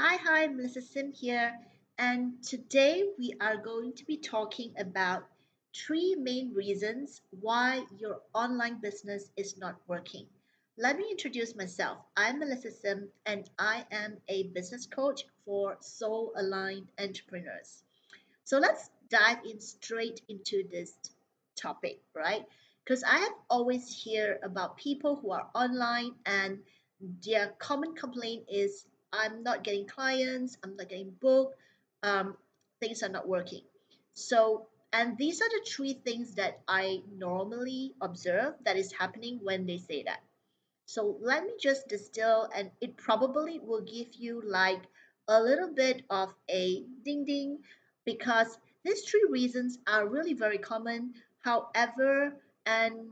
Hi, Melissa Sim here, and today we are going to be talking about three main reasons why your online business is not working. Let me introduce myself. I'm Melissa Sim, and I am a business coach for soul aligned entrepreneurs. So let's dive in straight into this topic, right? Because I have always hear about people who are online and their common complaint is I'm not getting clients, I'm not getting booked, um, things are not working. So, and these are the three things that I normally observe that is happening when they say that. So let me just distill, and it probably will give you like a little bit of a ding ding because these three reasons are really very common. However, and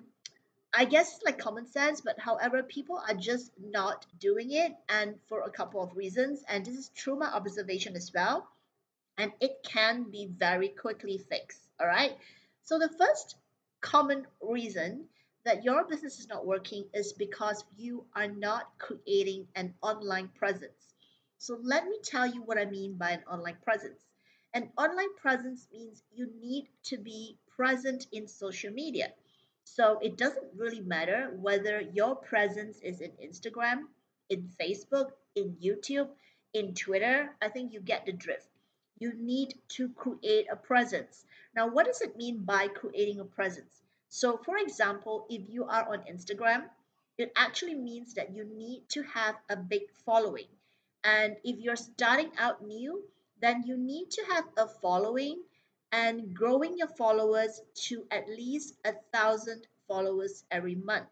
I guess it's like common sense, but however, people are just not doing it, and for a couple of reasons. And this is through my observation as well, and it can be very quickly fixed. All right. So the first common reason that your business is not working is because you are not creating an online presence. So let me tell you what I mean by an online presence. An online presence means you need to be present in social media. So it doesn't really matter whether your presence is in Instagram, in Facebook, in YouTube, in Twitter. I think you get the drift. You need to create a presence. Now, what does it mean by creating a presence? So, for example, if you are on Instagram, it actually means that you need to have a big following. And if you're starting out new, then you need to have a following and growing your followers to at least 1,000 followers every month.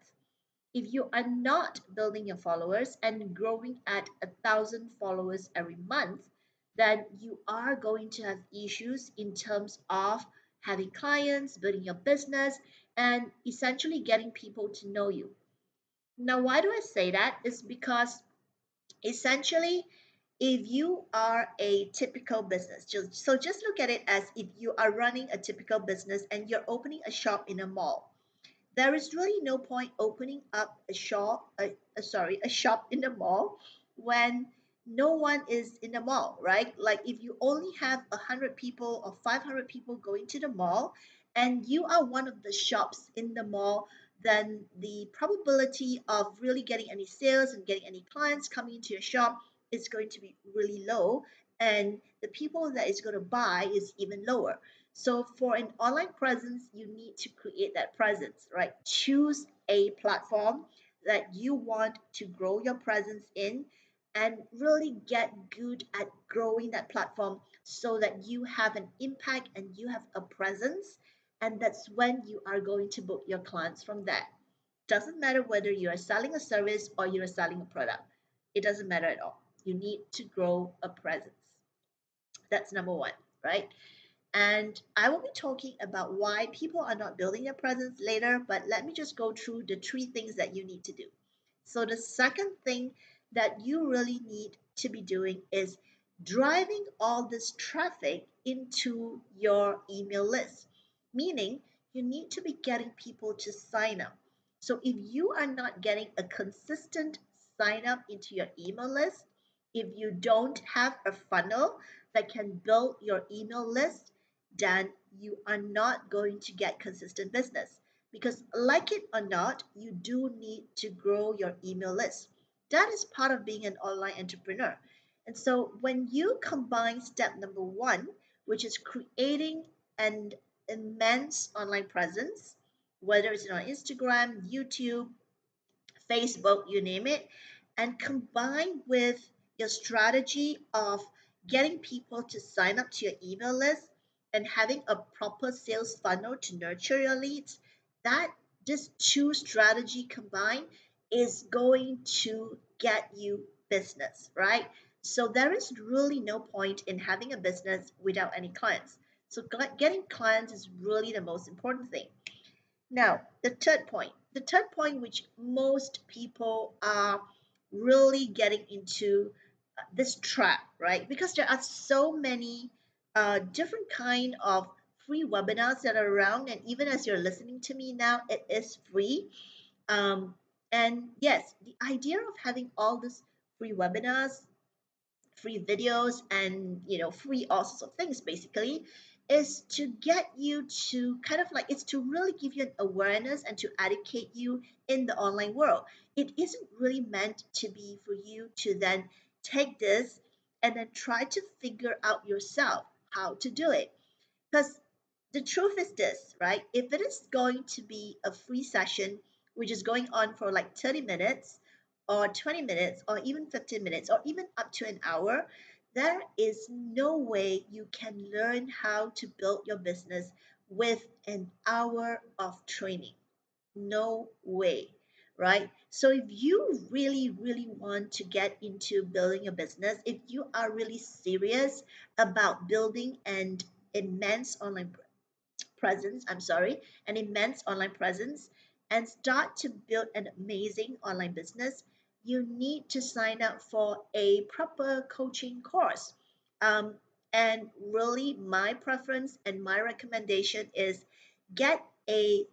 If you are not building your followers and growing at 1,000 followers every month, then you are going to have issues in terms of having clients, building your business, and essentially getting people to know you. Now, why do I say that? Is because essentially, if you are a typical business, just look at it as if you are running a typical business and you're opening a shop in a mall. There is really no point opening up a shop in the mall when no one is in the mall, right? Like if you only have 100 people or 500 people going to the mall, and you are one of the shops in the mall, then the probability of really getting any sales and getting any clients coming into your shop is going to be really low, and the people that is going to buy is even lower. So for an online presence, you need to create that presence, right? Choose a platform that you want to grow your presence in and really get good at growing that platform so that you have an impact and you have a presence. And that's when you are going to book your clients from that. Doesn't matter whether you are selling a service or you're selling a product. It doesn't matter at all. You need to grow a presence. That's number one, right? And I will be talking about why people are not building their presence later, but let me just go through the three things that you need to do. So, the second thing that you really need to be doing is driving all this traffic into your email list, meaning you need to be getting people to sign up. So, if you are not getting a consistent sign up into your email list, if you don't have a funnel that can build your email list, then you are not going to get consistent business. Because, like it or not, you do need to grow your email list. That is part of being an online entrepreneur. And so, when you combine step number one, which is creating an immense online presence, whether it's on Instagram, YouTube, Facebook, you name it, and combine with your strategy of getting people to sign up to your email list and having a proper sales funnel to nurture your leads, that this two strategy combined is going to get you business, right? So there is really no point in having a business without any clients. So getting clients is really the most important thing. Now, the third point, which most people are really getting into this trap, right? Because there are so many different kind of free webinars that are around, and even as you're listening to me now, it is free. Um, and yes, the idea of having all these free webinars free videos and free all sorts of things basically is to get you to kind of like it's to really give you an awareness and to educate you in the online world. It isn't really meant to be for you to then take this and then try to figure out yourself how to do it. Because the truth is this, right? If it is going to be a free session, which is going on for like 30 minutes or 20 minutes or even 15 minutes or even up to an hour, there is no way you can learn how to build your business with an hour of training. No way, right? So if you really, really want to get into building a business, if you are really serious about building an immense online presence, an immense online presence, and start to build an amazing online business, you need to sign up for a proper coaching course. Um, and really, my preference and my recommendation is get a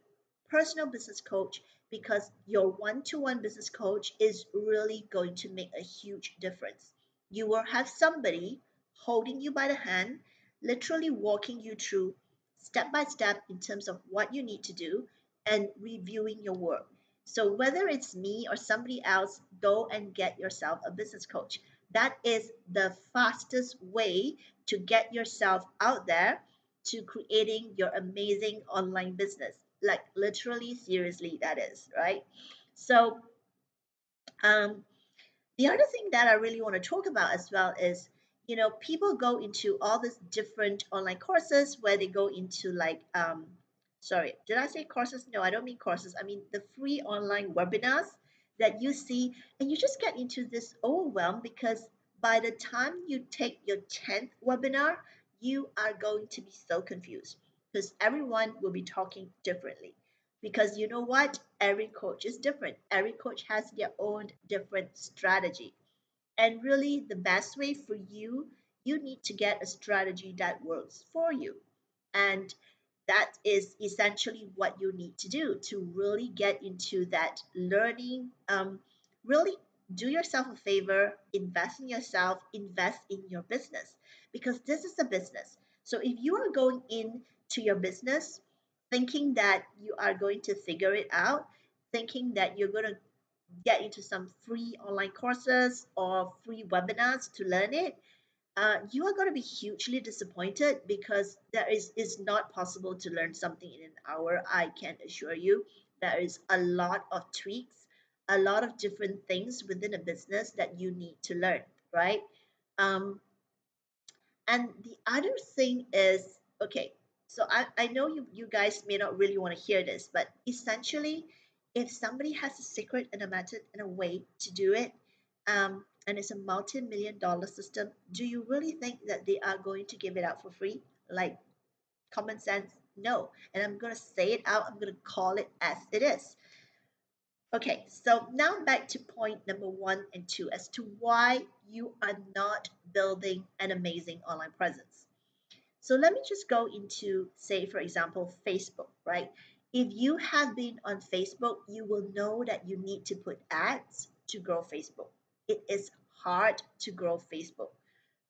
personal business coach because your one to one business coach is really going to make a huge difference. You will have somebody holding you by the hand, literally walking you through step by step in terms of what you need to do and reviewing your work. So, whether it's me or somebody else, go and get yourself a business coach. That is the fastest way to get yourself out there to creating your amazing online business. Like, literally, seriously, that is, right? So, um, the other thing that I really want to talk about as well is, people go into all these different online courses where they go into like, sorry, did I say courses? No, I don't mean courses. I mean the free online webinars that you see, and you just get into this overwhelm because by the time you take your 10th webinar, you are going to be so confused because everyone will be talking differently because you know what? Every coach is different. Every coach has their own different strategy. And really, the best way for you, you need to get a strategy that works for you. And that is essentially what you need to do to really get into that learning. Really do yourself a favor, invest in yourself, invest in your business because this is a business. So if you are going into your business thinking that you are going to figure it out, thinking that you're going to get into some free online courses or free webinars to learn it, you are going to be hugely disappointed because there is not possible to learn something in an hour. I can assure you, there is a lot of tweaks, a lot of different things within a business that you need to learn, right? Um, and the other thing is, okay, so I know you guys may not really want to hear this, but essentially, if somebody has a secret and a method and a way to do it, and it's a multi-million dollar system, do you really think that they are going to give it out for free? Like common sense, no. And I'm going to say it out, I'm going to call it as it is. Okay, so now back to point number 1 and 2 as to why you are not building an amazing online presence. So let me just go into, say, for example, Facebook, right? If you have been on Facebook, you will know that you need to put ads to grow Facebook. It is hard to grow Facebook.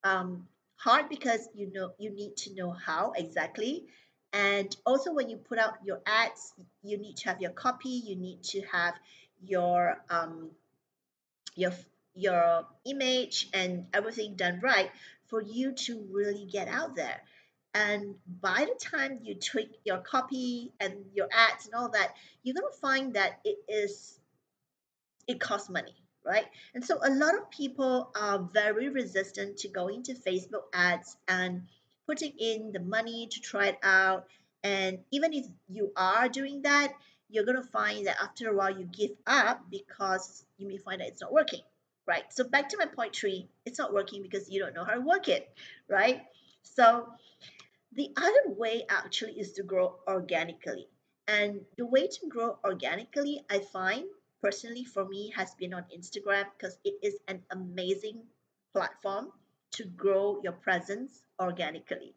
Hard because you need to know how exactly. And also when you put out your ads, you need to have your copy, you need to have your your your image and everything done right for you to really get out there. And by the time you tweak your copy and your ads and all that, you're going to find that it costs money, right? And so a lot of people are very resistant to going to Facebook ads and putting in the money to try it out. And even if you are doing that, you're going to find that after a while you give up because you may find that it's not working, right? So back to my point 3, it's not working because you don't know how to work it, right? So the other way actually is to grow organically. And the way to grow organically, I find personally for me, has been on Instagram because it is an amazing platform to grow your presence organically.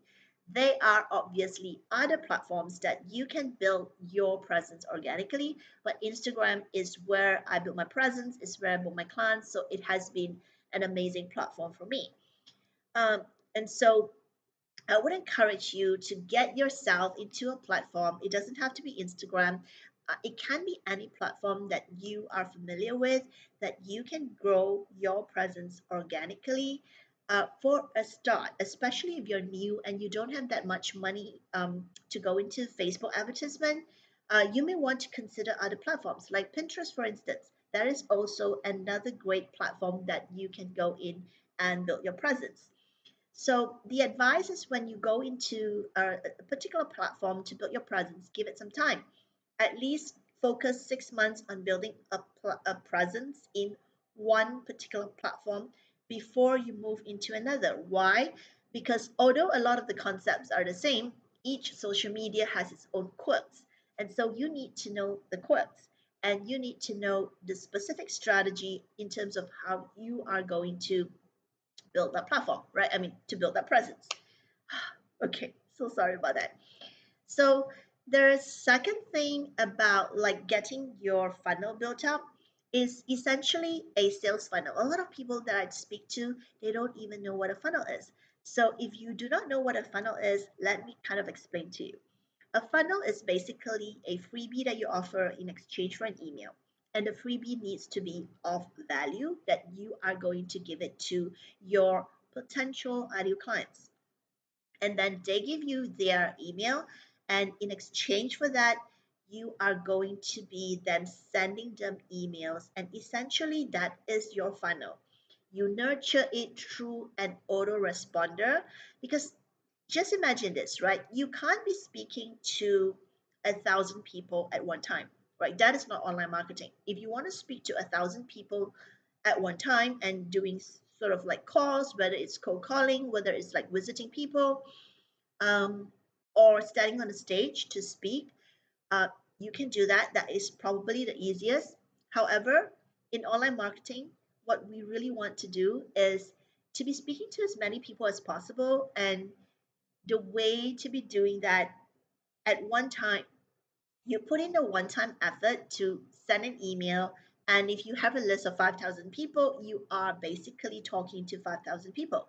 There are obviously other platforms that you can build your presence organically, but Instagram is where I build my presence, is where I build my clients. So it has been an amazing platform for me. Um, and so I would encourage you to get yourself into a platform. It doesn't have to be Instagram. It can be any platform that you are familiar with that you can grow your presence organically for a start, especially if you're new and you don't have that much money to go into Facebook advertisement. You may want to consider other platforms like Pinterest, for instance. That is also another great platform that you can go in and build your presence. So the advice is when you go into a particular platform to build your presence, give it some time. At least focus 6 months on building a presence in one particular platform before you move into another. Why? Because although a lot of the concepts are the same, each social media has its own quirks. And so you need to know the quirks and you need to know the specific strategy in terms of how you are going to build that platform, right? I mean, to build that presence. Okay, so sorry about that. So the second thing about like getting your funnel built up is essentially a sales funnel. A lot of people that I speak to, they don't even know what a funnel is. So if you do not know what a funnel is, let me kind of explain to you. A funnel is basically a freebie that you offer in exchange for an email. And the freebie needs to be of value that you are going to give it to your potential ideal clients. And then they give you their email. And in exchange for that, you are going to be then sending them emails. And essentially, that is your funnel. You nurture it through an autoresponder because just imagine this, right? You can't be speaking to 1,000 people at one time, right? That is not online marketing. If you want to speak to 1,000 people at one time and doing sort of like calls, whether it's cold calling, whether it's like visiting people, um, or standing on a stage to speak, uh, you can do that. That is probably the easiest. However, in online marketing, what we really want to do is to be speaking to as many people as possible. And the way to be doing that at one time, you put in a one time effort to send an email. And if you have a list of 5,000 people, you are basically talking to 5,000 people.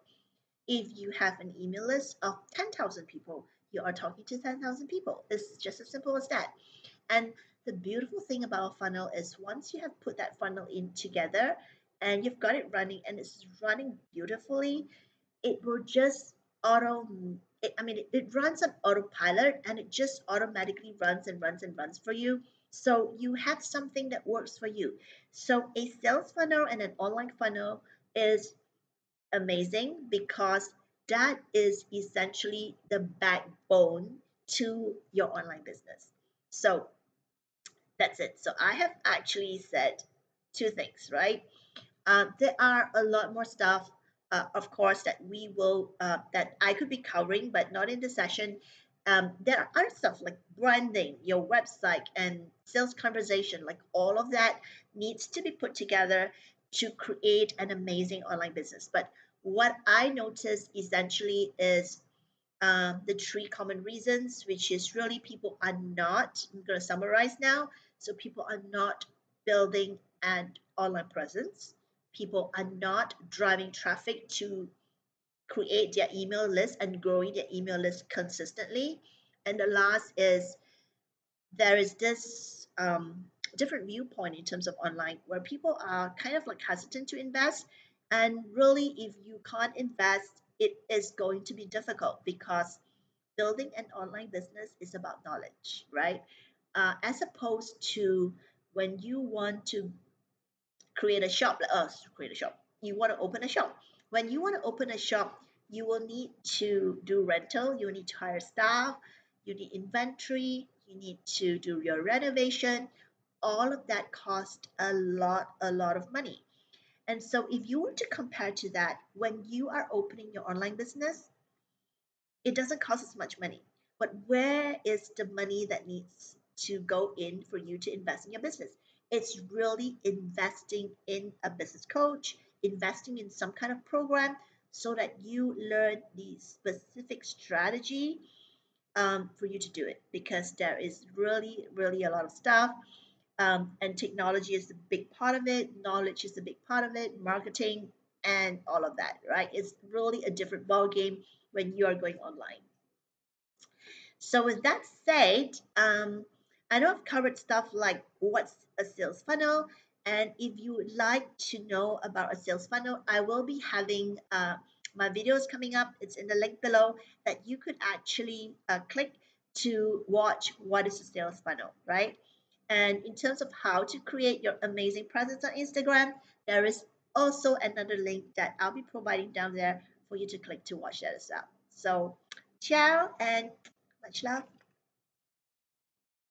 If you have an email list of 10,000 people, you are talking to 10,000 people. It's just as simple as that. And the beautiful thing about a funnel is once you have put that funnel in together and you've got it running and it's running beautifully, it will just auto it runs on autopilot and it just automatically runs and runs and runs for you. So you have something that works for you. So a sales funnel and an online funnel is amazing because that is essentially the backbone to your online business. So that's it. So I have actually said two things, right? There are a lot more stuff, of course, that we will that I could be covering, but not in the session. There are other stuff like branding, your website, and sales conversation. Like all of that needs to be put together to create an amazing online business. But what I noticed essentially is the three common reasons, which is really people are not, I'm going to summarize now. So people are not building an online presence. People are not driving traffic to create their email list and growing their email list consistently. And the last is there is this different viewpoint in terms of online where people are kind of like hesitant to invest. And really, if you can't invest, it is going to be difficult because building an online business is about knowledge, right? As opposed to when you want to create a shop, like us, create a shop, you want to open a shop. When you want to open a shop, you will need to do rental, you need to hire staff, you need inventory, you need to do your renovation. All of that cost a lot of money. And so if you were to compare to that, when you are opening your online business, it doesn't cost as much money. But where is the money that needs to go in for you to invest in your business? It's really investing in a business coach, investing in some kind of program so that you learn the specific strategy for you to do it because there is really, really a lot of stuff. And technology is a big part of it, knowledge is a big part of it, marketing. and all of that, right? It's really a different ball game when you are going online. So with that said, I know I've covered stuff like what's a sales funnel, and if you would like to know about a sales funnel, I will be having my videos coming up. It's in the link below that you could actually click to watch what is a sales funnel, right? And in terms of how to create your amazing presence on Instagram, there is also another link that I'll be providing down there for you to click to watch that as well. So, ciao and much love.